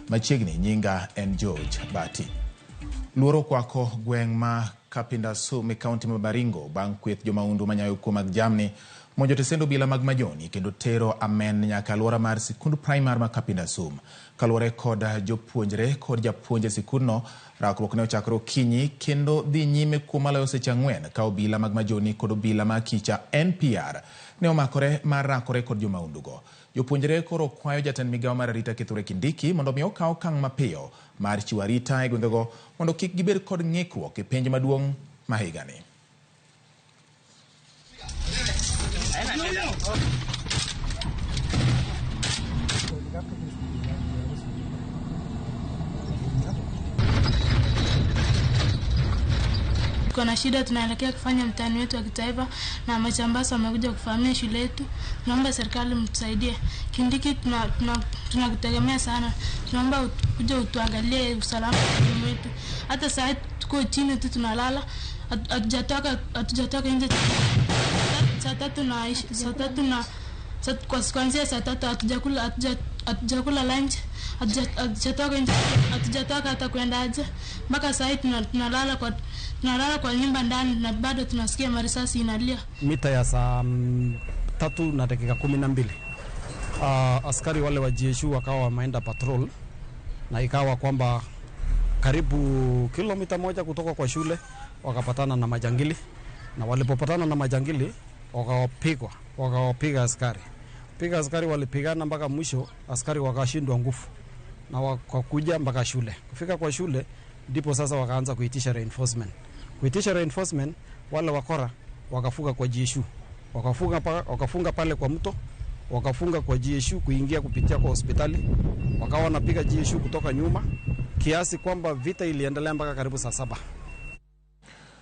Machiegni nyinga en George Bati. Luoro kwako gweng' ma Kapindasum e kaunti ma Baringo bang' kweth jomaundu manyayo kuom mag jamni monjo tesendo bila mag majoni kendo tero amen nyaka alwora mar sikund primar ma Kapindasum. Kaluwore kod jopuonjre kod japuonje sikundno, rakruok ne ochakore okinyi kendo dhi nyime kuom maloyo seche 4 ka obila mag majoni kod obila ma kicha NPR ne omakore mar rakore kod jomaundugo. Jopuonjre koro kwayo jatend migawo mar arita Kithure Kindiki mondo mi okaw okang' mapiyo mar chiwo arita e gwengego mondo kik gibed kod ng'ikruok e penj maduong' ma higani. Kuna shida, tunaelekea kufanya mtihani wetu wa kitaifa na majambazi wamekuja kuvamia shule yetu. Tunaomba serikali mtusaidie. Kindiki, tunakutegemea sana. Tunaomba uje utuangalie usalama wetu. Hata saa tuko chini tu tunalala. Hatujatoka nje. Saa tatu kuanzia saa 3 hatujakula lunch. Hatujatoka hata kwenda haja. Mpaka saa tunalala kwa nyumba ndani na bado tunasikia marisasi inalia. Mita ya saa 3 na dakika 12. Askari wale wa GSU wakawa wameenda patrol na ikawa kwamba karibu kilomita 1 kutoka kwa shule wakapatana na majangili, na walipopatana na majangili wakawapiga askari. Piga askari walipigana mpaka mwisho, askari wakashindwa nguvu na wakakuja mpaka shule. Kufika kwa shule ndipo sasa wakaanza kuitisha reinforcement. Wale wakora wakafunga kwa GSU. Wakafunga pale kwa mto, wakafunga kwa GSU kuingia kupitia kwa hospitali. Wakawa wanapiga GSU kutoka nyuma kiasi kwamba vita iliendelea mpaka karibu saa 7.